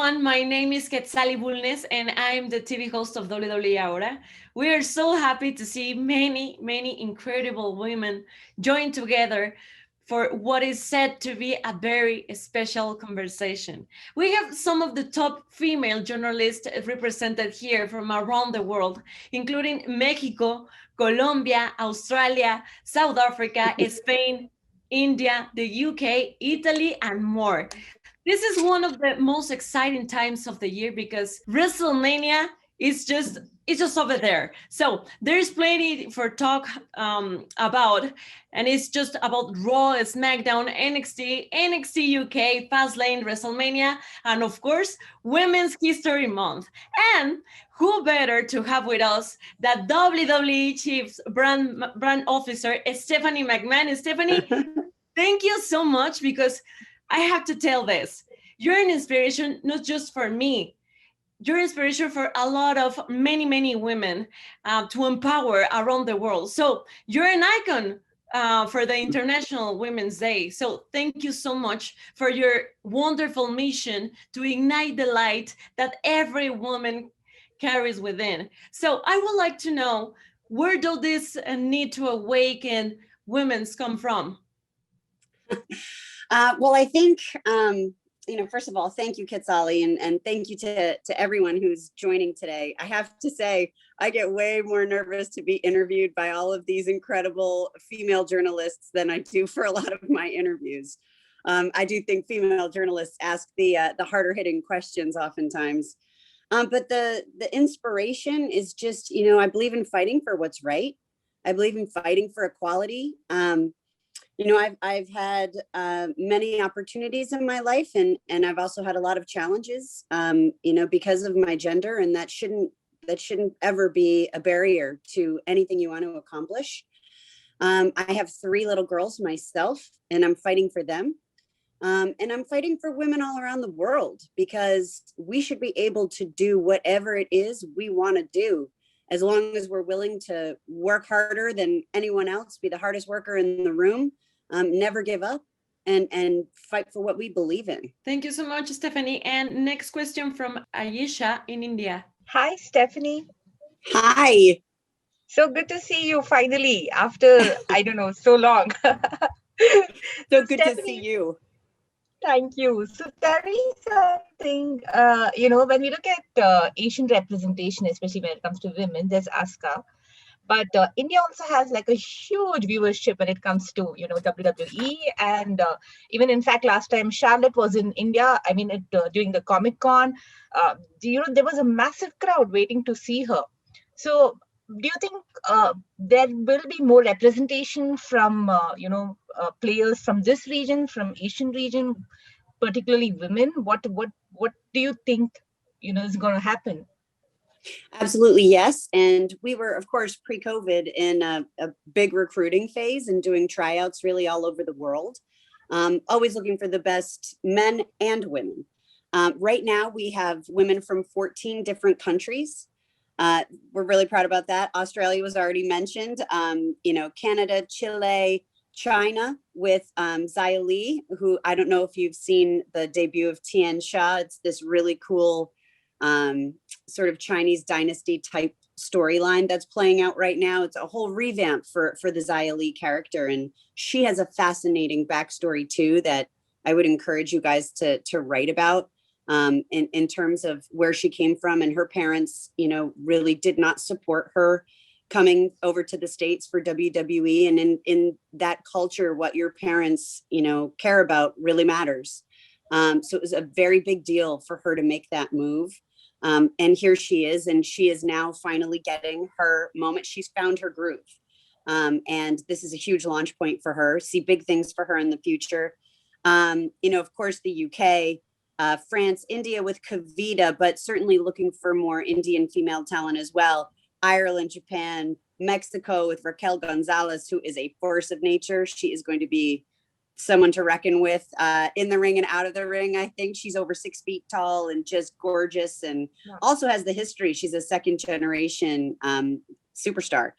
everyone. My name is Quetzali Bulnes, and I'm the TV host of WWE Ahora. We are so happy to see many incredible women join together for what is said to be a very special conversation. We have some of the top female journalists represented here from around the world, including Mexico, Colombia, Australia, South Africa, Spain, India, the UK, Italy, and more. This is one of the most exciting times of the year because WrestleMania is just over there. So there's plenty for talk about, and it's just about Raw, SmackDown, NXT UK, Fastlane, WrestleMania, and of course, Women's History Month. And who better to have with us the WWE Chief's brand officer, Stephanie McMahon. Stephanie, thank you so much because I have to tell this. You're an inspiration not just for me. You're inspiration for a lot of many women to empower around the world. So you're an icon for the International Women's Day. So thank you so much for your wonderful mission to ignite the light that every woman carries within. So I would like to know, where does this need to awaken women's come from? Well, I think, first of all, thank you, Quetzali, and thank you to everyone who's joining today. I have to say, I get way more nervous to be interviewed by all of these incredible female journalists than I do for a lot of my interviews. I do think female journalists ask the harder hitting questions oftentimes. But the inspiration is just, I believe in fighting for what's right. I believe in fighting for equality. I've had many opportunities in my life, and I've also had a lot of challenges, because of my gender, and that shouldn't ever be a barrier to anything you want to accomplish. I have 3 little girls myself, and I'm fighting for them. And I'm fighting for women all around the world, because we should be able to do whatever it is we want to do, as long as we're willing to work harder than anyone else, be the hardest worker in the room, never give up, and fight for what we believe in. Thank you so much, Stephanie. And next question from Ayesha in India. Hi, Stephanie. Hi. So good to see you finally after, I don't know, so long. So good Stephanie, to see you. Thank you. So tell me something, when we look at Asian representation, especially when it comes to women, there's Asuka. But India also has like a huge viewership when it comes to, WWE. And even in fact, last time Charlotte was in India, during the Comic-Con, there was a massive crowd waiting to see her. So do you think there will be more representation from, players from this region, from Asian region, particularly women? What do you think, is going to happen? Absolutely, yes. And we were, of course, pre-COVID in a big recruiting phase and doing tryouts really all over the world, always looking for the best men and women. Right now, we have women from 14 different countries. We're really proud about that. Australia was already mentioned, Canada, Chile, China with Xia Li, who I don't know if you've seen the debut of Tian Sha. It's this really cool sort of Chinese dynasty type storyline that's playing out right now. It's a whole revamp for the Xia Li character, and she has a fascinating backstory too that I would encourage you guys to write about, in terms of where she came from. And her parents, really did not support her coming over to the States for WWE, and in that culture, what your parents care about really matters. So it was a very big deal for her to make that move. And here she is, and she is now finally getting her moment. She's found her groove. And this is a huge launch point for her. See big things for her in the future. Of course, the UK, France, India with Kavita, but certainly looking for more Indian female talent as well. Ireland, Japan, Mexico with Raquel Gonzalez, who is a force of nature. She is going to be someone to reckon with in the ring and out of the ring. I think she's over 6 feet tall and just gorgeous, and also has the history. She's a 2nd generation superstar.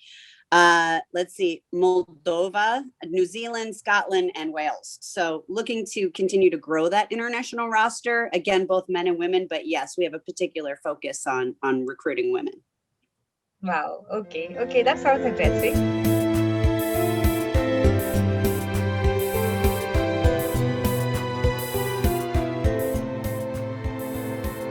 let's see, Moldova, New Zealand, Scotland, and Wales. So looking to continue to grow that international roster, again, both men and women, but yes, we have a particular focus on recruiting women. Wow. Okay. Okay. That sounds interesting.